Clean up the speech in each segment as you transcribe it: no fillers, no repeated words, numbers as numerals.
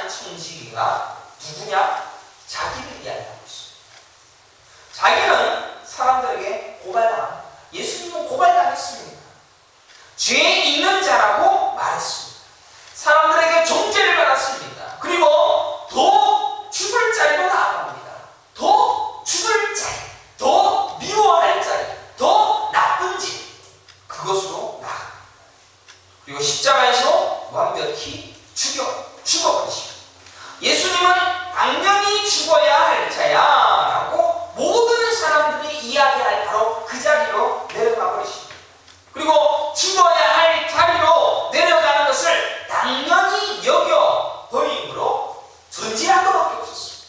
시작하는 청지기가 누구냐? 자기를 이야기하고 있습니다. 자기는 사람들에게 고발당합니다. 예수님은 고발당했습니다. 죄 있는 자라고 말했습니다. 사람들에게 정죄를 받았습니다. 그리고 더 죽을 자리로 나아갑니다. 더 죽을 자리, 더 미워할 자리, 더 나쁜 짓, 그것으로 나아갑니다. 그리고 십자가에서 완벽히 죽어버리십니다. 예수님은 당연히 죽어야 할 자야 라고 모든 사람들이 이야기할 바로 그 자리로 내려가 버리십니다. 그리고 죽어야 할 자리로 내려가는 것을 당연히 여겨 버림으로 존재한 것밖에 없었습니다.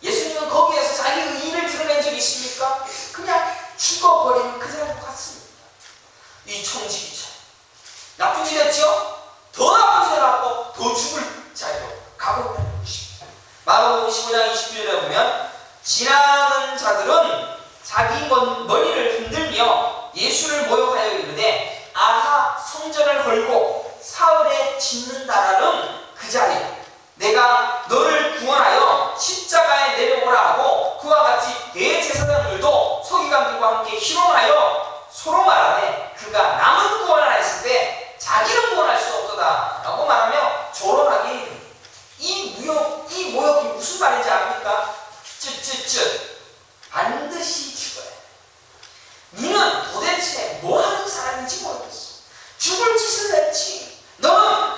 예수님은 거기에서 자기 의의를 드러낸 적이 있습니까? 그냥 죽어버리는 그 자리로 갔습니다. 이 청지기처럼 나쁜 짓 했죠? 더 나쁜 짓을 하고 더 죽을 자리로 가고 있는 것입니다. 마가복음 15장 29절에 보면 지나는 자들은 자기 머리를 흔들며 예수를 모욕하여 이르되 아하 성전을 헐고 사흘에 짓는다라는 그 자리, 내가 너를 구원하여 십자가에 내려오라 하고 그와 같이 대제사장들도 서기관들과 함께 희롱하여 서로 말하되 그가 남은 구원을 했을 때 자기는 구원할 수 없도다 라고 말하며 조롱하게 이릅니다. 이 모욕이 무슨 말인지 압니까? 반드시 죽어야 돼. 니는 도대체 뭐 하는 사람인지 모르겠어. 죽을 짓을 했지. 너는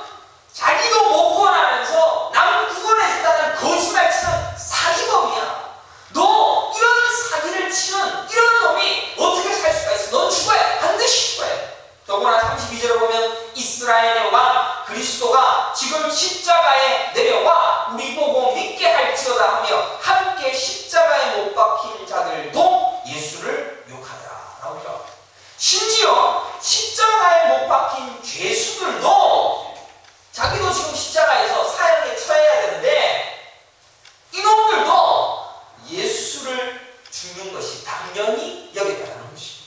자기도 못 구원하면서 남 구원해준다는 거짓말 치는 사기범이야. 너 이런 사기를 치는 이런 놈이 어떻게 살 수가 있어? 넌 죽어야 돼. 반드시 죽어야 돼. 더구나 32절을 보면 이스라엘의 왕 그리스도가 지금 십자가에 내려와 우리 보고 믿게 할지어다 하며 함께 십자가에 못 박힌 자들도 예수를 욕하더라 라고 기록합니다. 심지어 십자가에 못 박힌 죄수들도 자기도 지금 십자가에서 사형에 처해야 되는데 이놈들도 예수를 죽는 것이 당연히 여겼다는 것입니다.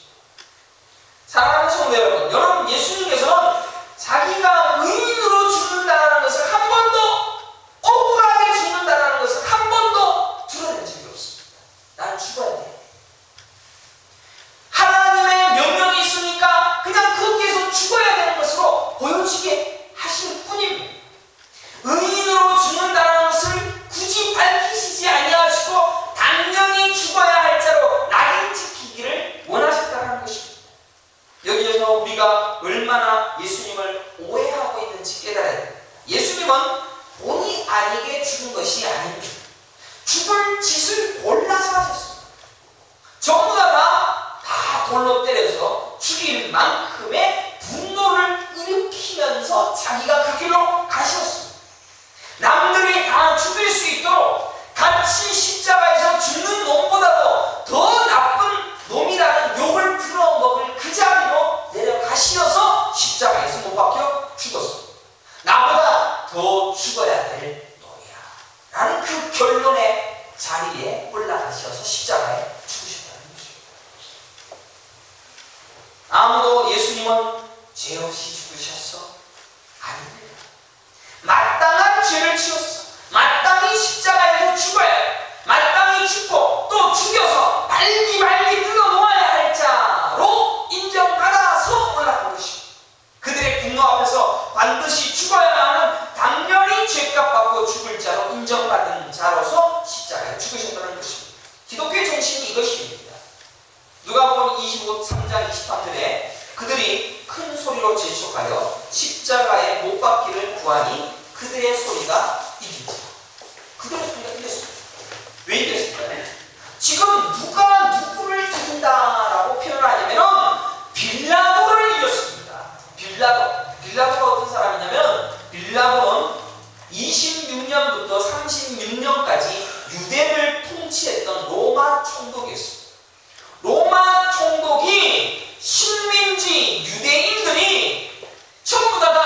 사랑하는 성도 여러분, 예수님께서는 자기가 의인으로 죽는다는 것을 한 번도, 억울하게 죽는다는 것을 한 번도 드러낸 적이 없습니다. 난 죽어야 돼. 하나님의 명령이 있으니까 그냥 거기에서 죽어야 되는 것으로 보여지게 하실 뿐입니다. 의인으로 죽는다는 것을 굳이 밝히시지 아니하시고 당연히 죽어야 할 자로 낙인 찍히기를 원하셨다는 것입니다. 여기에서 우리가 얼마나 예수님을 오해하고 있는지 깨달아야 됩니다. 예수님은 본의 아니게 죽은 것이 아닙니다. 죽을 짓을 골라서 하셨습니다. 전부 다 돌로 때려서 죽일 만큼의 분노를 일으키면서 자기가 그 길로 가셨습니다. 남들이 다 죽일 수 있도록 같이 십자가에서 죽는 놈보다도 더 나쁜 놈이라는 욕을 들어먹을 그 자리로 내려가시어서 십자가에서 못 박혀 죽었습니다. 나보다 더 죽어야 될 놈이야 라는 그 결론의 자리에 올라가셔서 십자가에 죽으셨다는 것입니다. 아무도 예수님은 죄 없이 죽으셨어? 아닙니다. 마땅한 죄를 지었어. 마땅히 십자가에서 죽어야 해. 마땅히 죽고 또 죽여서 말기 뜯어 놓아야 할 자로 인정받아서 올라간 것입니다. 그들의 분노 앞에서 반드시 죽어야 하는 당연히 죄값 받고 죽을 자로 인정받은 자로서 십자가에 죽으셨다는 것입니다. 기독교의 정신이 이것입니다. 누가복음 23장 23절에 그들이 큰 소리로 재촉하여 십자가에 못 박기를 구하니 그들의 소리가 이깁니다. 그들의 소리가 이겼습니다. 왜 이겼을까요? 지금 누가 누구를 죽인다라고 표현하냐면 빌라도를 이겼습니다. 빌라도가 어떤 사람이냐면 빌라도는 26년부터 36년까지 유대를 통치했던 로마 총독이었습니다. 로마 총독이 식민지 유대인들이 전부 다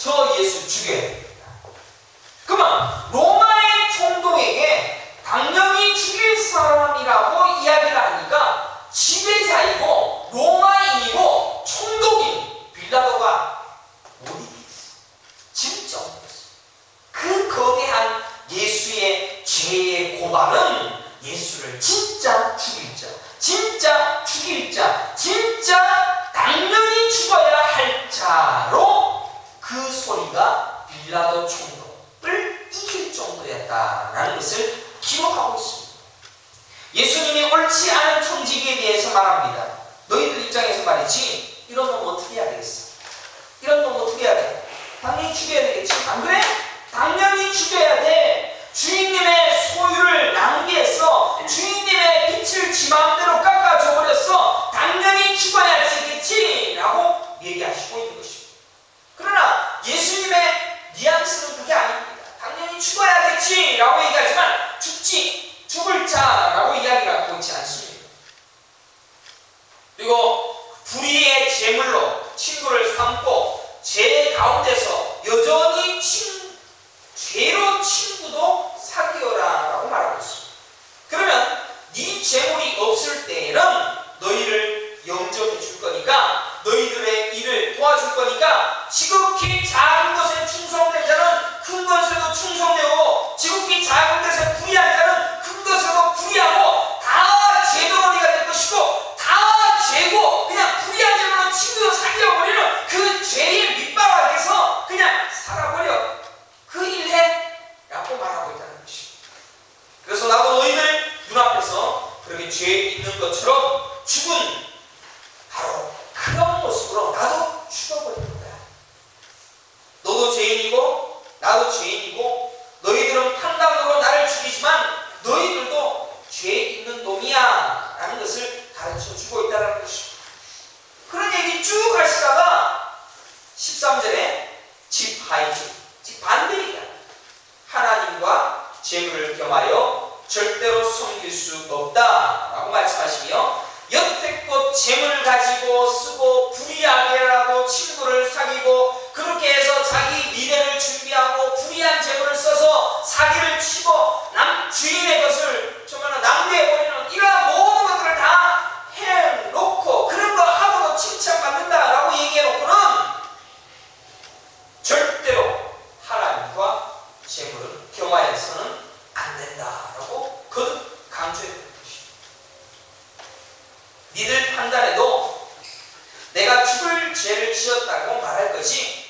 저 예수 죽여야 됩니다. 그러면 로마의 총독에게 당연히 죽일 사람이라고 이야기를 하니까 지배자이고 로마인이고 총독인 빌라도가 못 이기겠어. 진짜 못했어. 그 고발은 예수를 진짜 죽일 자, 진짜 죽일 자, 진짜 당연히 죽어야 할 자로 그 소리가 빌라도 총독을 이길 정도였다라는 것을 기록하고 있습니다. 예수님이 옳지 않은 청지기에 대해서 말합니다. 너희들 입장에서 말이지, 이런 놈 어떻게 해야 되겠어? 이런 놈 어떻게 해야 돼? 당연히 죽여야 되겠지. 안 그래? 당연히 죽여야 돼. 주인님의 소유를 낭비해서 주인님의 빛을 지 마음대로 깎아줘 버렸어. 당연히 죽어야 되겠지 라고 얘기하시고 있는 것입니다. 그러나 예수님의 뉘앙스는 그게 아닙니다. 당연히 죽어야겠지 라고 얘기하지만 죽을 자라고 이야기를 하고 있지 않습니다. 그리고 불의의 제물로 친구를 삼고 죄 가운데서 여전히 죄로 친구도 사귀어라 라고 말하고 있습니다. 그러면 네 재물이 없을 때에는 너희를 영접해 줄 거니까, 너희들의 일을 도와줄 거니까, 지극히 작은 것에 충성된 자는 큰 것에도 충성되고, 지극히 작은 것에 불의한 자는 큰 것에도 불의하고, 다 죄덩어리가 될 것이고, 다 죄고 그냥 불의한 자로 친구도 사귀어버리는 그 죄의 밑바닥에서 그냥 살아버려. 그 일해 라고 말하고 있다는 것입니다. 그래서 나도 너희들 눈앞에서 그렇게 죄 있는 것처럼 죽은 바로 그런 모습으로 나도 죽어버리는 거야. 너도 죄인이고 나도 죄인이고, 너희들은 판단으로 나를 죽이지만 너희들도 죄 있는 놈이야 라는 것을 가르쳐 주고 있다는 것입니다. 그런 얘기 쭉 하시다가 13절에 집 반대이다. 하나님과 재물을 겸하여 절대로 섬길 수 없다 라고 말씀하시며, 여태껏 재물을 가지고 쓰고 불의하게라도 친구를 사귀고 그렇게 해서 자기 미래를 준비하고 불의한 재물을 써서 사기를 치고 주인의 것을 정말 낭비해버리는 이러한 모든 것들을 다 해놓고 그런 거 하고도 칭찬받는다라고 얘기해놓고는 절대로 하나님과 재물을 겸하여서는 안 된다라고 거듭 강조해야 됩니다. 니들 판단에도 내가 죽을 죄를 지었다고 말할 것이,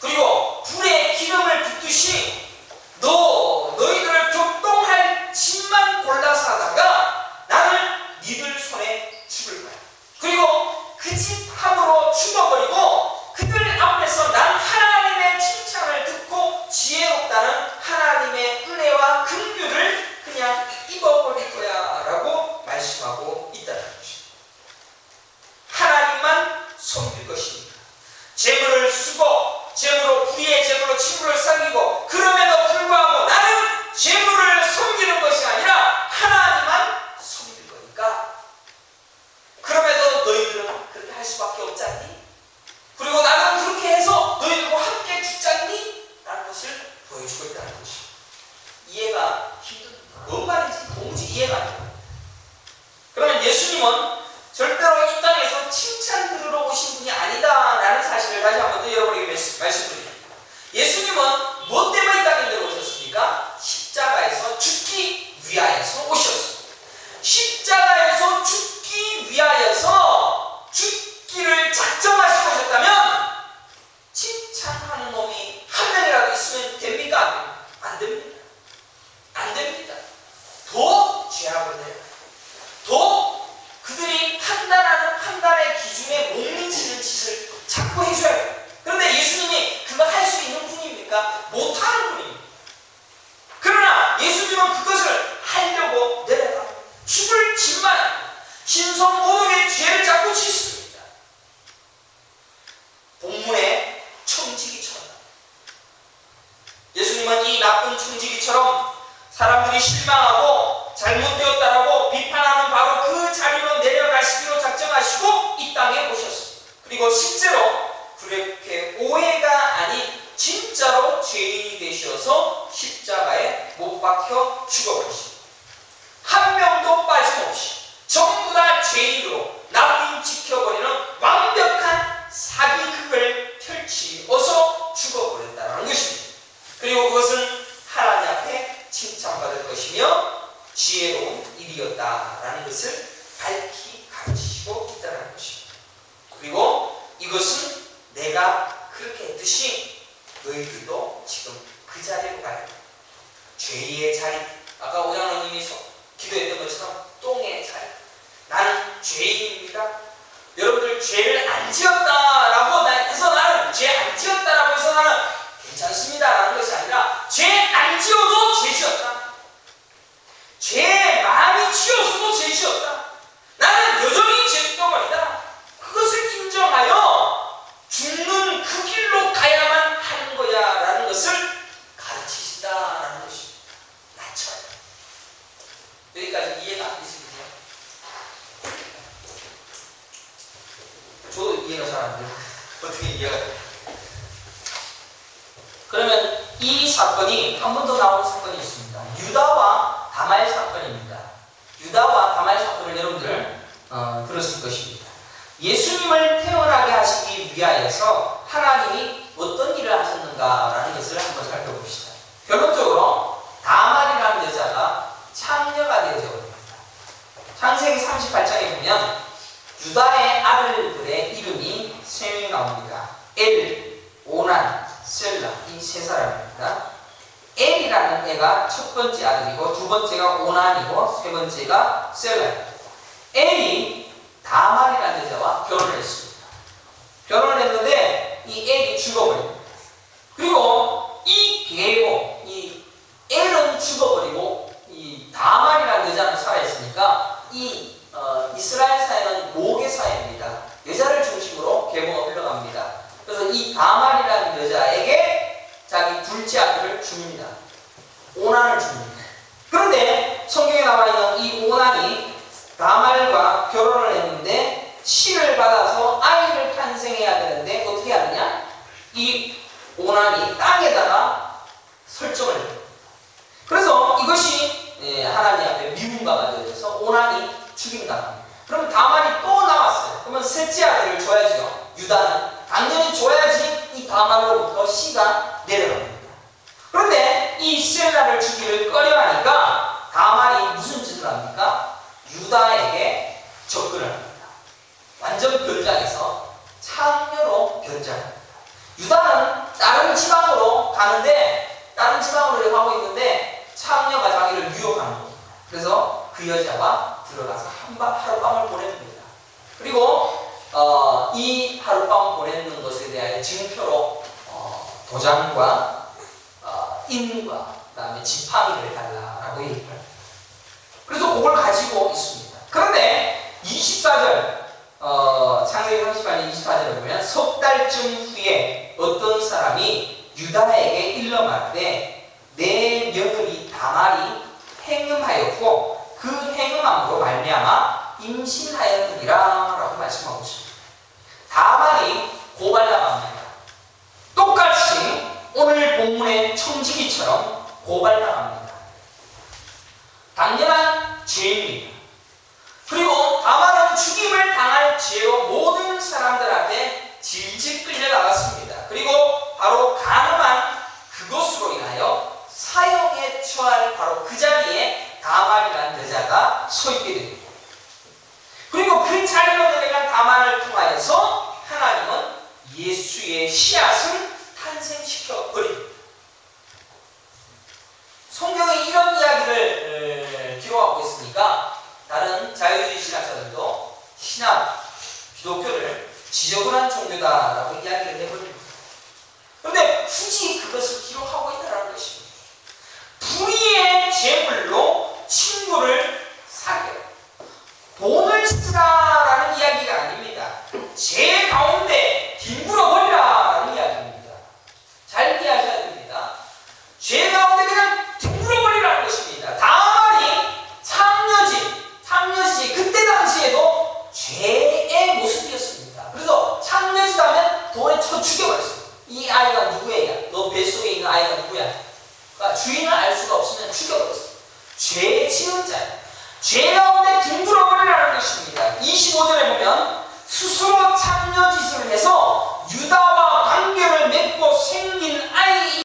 그리고 불에 기름을 붓듯이 너희들을 교통할 집만 골라서 하다가 나는 니들 손에 죽을 거야. 그리고 그 집 함으로 죽어버리고 그들 앞에서 난 하나님의 칭찬을 듣고 지혜롭다는 하나님의 은혜와 긍휼을 그냥 입어버릴 거야 라고 말씀하고 있다는 것입니다. 하나님만 섬길 것입니다. 재물을 쓰고 재물로 불의의 재물로 친구를 사귀고 그럼에도 불구하고 나는 재물을 섬기는 것이 아니라 하나님만 섬길 거니까, 그럼에도 너희들은 그렇게 할 수밖에 없지 않니? 그리고 나는 그렇게 해서 너희들과 함께 죽지 않니? 라는 것을 보여주고 있다는 것입니다. 이해가 힘듭니다. 뭔 말인지 도무지 이해가 안 돼요. 그러면 예수님은 절대로 이 땅에서 칭찬 들으러 오신 분이 아니다라는 사실을 다시 한 번 더 여러분에게 말씀드립니다. 예수님은 뭐 때문에 이 땅에 내려오셨습니까? 십자가에서 죽기 위하여서 오셨습니다. 십자가에서 죽기 위하여서 죽기를 작정하시고 오셨다면 칭찬하는 놈이 한 명이라도 있으면 됩니까? 안 됩니다. 안 됩니다. 더 죄악을 내요. 더 그들이 판단하는 판단의 기준에 못 미치는 짓을 자꾸 해줘요. 그런데 예수님이 그거 할 수 있는 분입니까? 못하는 분입니다. 그러나 예수님은 그것을 하려고 내려가 죽을 짓만 신성모독의 죄를 자꾸 짓습니다. 본문의 청지기처럼 예수님은 이 나쁜 청지기처럼 사람들이 실망하고 잘못되었다라고 비판하는 바로 그 자리로 내려가시기로 작정하시고 이 땅에 오셨습니다. 그리고 실제로 그렇게 오해가 아닌 진짜로 죄인이 되셔서 십자가에 못 박혀 죽어버리십니다. 한 명도 빠짐없이 전부 다 죄인으로 납인 지켜버리는 완벽한 사기극을 펼치어서 죽어버렸다는 것입니다. 그리고 그것은 하나님 앞에 칭찬받을 것이며 그 자리로 가야 돼요. 죄의 자리. 아까 오장로님이 기도했던 것처럼 똥의 자리. 나는 죄인입니다. 여러분들 죄를 안 지었다라고 해서 나는 죄 안 지었다라고 해서 나는 괜찮습니다라는 것이 아니라 죄 안 지어도 죄 지었다. 죄 마음이 치였어도 죄 지었다. 나는 여전히 죄덩어리다. 그것을 인정하여 죽는 그 길로 가야만 하는 거야 라는 것을 가르치신다라는 것입니다. 나처럼. 여기까지 이해가 안 되시겠어요? 저도 이해가 잘 안 돼요. 어떻게 이해가 돼요? 그러면 이 사건이 한 번 더 나오는 사건이 있습니다. 유다와 다말 사건입니다. 유다와 다말 사건을 여러분들 들었을 것입니다. 예수님을 태어나게 하시기 위하여서 하나님이 어떤 일을 하셨는가라는 것을 한번 살펴봅시다. 결론적으로 다말이라는 여자가 창녀가 되어져 버립니다. 창세기 38장에 보면 유다의 아들들의 이름이 세 명이 나옵니다. 엘, 오난, 셀라, 이 세 사람입니다. 엘이라는 애가 첫 번째 아들이고 두 번째가 오난이고 세 번째가 셀라입니다. 엘이 다말이라는 여자와 결혼을 했습니다. 결혼을 했는데 이 엘이 죽어버립니다. 그리고 이 계고 이 엘은 죽어버리고 이 다말이라는 여자는 살아있으니까 이 이스라엘 사회는 모계 사회입니다. 여자를 중심으로 계보가 흘러갑니다. 그래서 이 다말이라는 여자에게 자기 둘째 아들을 줍니다. 오난을 줍니다. 그런데 성경에 나와 있는 이 오난이 다말과 결혼을 했는데 씨를 받아서 아이를 탄생해야 되는데 어떻게 하느냐? 이 오난이 땅에다가 설정을 해요. 그래서 이것이 하나님 앞에 미움가가 되어서 오난이 죽임당합니다. 그러면 다말이 또 나왔어요. 그러면 셋째 아들을 줘야죠. 유다는 당연히 줘야지 이 다말로부터 씨가 내려갑니다. 그런데 이 셀라를 주기를 꺼려하니까 다말이 무슨 짓을 합니까? 유다에게 접근을 합니다. 완전 변장해서 창녀로 변장합니다. 유다는 다른 지방으로 가는데 다른 지방으로 가고 있는데 창녀가 자기를 유혹하는 겁니다. 그래서 그 여자와 들어가서 하룻밤을 보냅니다. 그리고 이 하룻밤 보내는 것에 대한 증표로 도장과 인과 그다음에 지팡이를 달라라고 얘기합니다. 그래서 그걸 가지고 있습니다. 그런데 24절 창세기 38년 24절을 보면 석 달쯤 후에 어떤 사람이 유다에게 일러 말하되 내 며느리 다말이 행음하였고 그 행음함으로 말미암아 임신하였느니라 라고 말씀하고 있습니다. 다말이 고발당합니다. 똑같이 오늘 본문의 청지기처럼 고발당합니다. 당연한 죄입니다. 그리고 다말은 죽임을 당할 죄로 모든 사람들한테 질질 끌려나갔습니다. 그리고 바로 가늠한 그것으로 인하여 사형에 처할 바로 그 자리에 다말이라는 여자가 서 있게 됩니다. 그리고 그 자리로 내려간 다말을 통하여서 하나님은 예수의 씨앗을 탄생시켜 버립니다. 성경에 이런 이야기를 기록하고 있으니까 다른 자유주의 신학자들도 신학, 기독교를 지저분한 종교다라고 이야기를 해버립니다. 그런데 굳이 그것을 기록하고 있다는 것입니다. 불의의 재물로 친구를 사귀어요. 돈을 쓰라라는 이야기가 아닙니다. 죄 가운데 뒹굴어 버리라라는 이야기입니다. 잘 이해하셔야 됩니다. 죄 가운데 그냥 뒹굴어 버리라는 것입니다. 다말이 창녀지 그때 당시에도 죄의 모습이었습니다. 그래서 창녀지라면 돈에 쳐 죽여버렸습니다. 이 아이가 누구야? 너 뱃속에 있는 아이가 누구야? 그러니까 주인을 알 수가 없으면 죽여버렸습니다. 죄 지은 자예요. 죄 가운데 뒹굴어버리라는 것입니다. 25절에 보면 스스로 창녀짓을 해서 유다와 관계를 맺고 생긴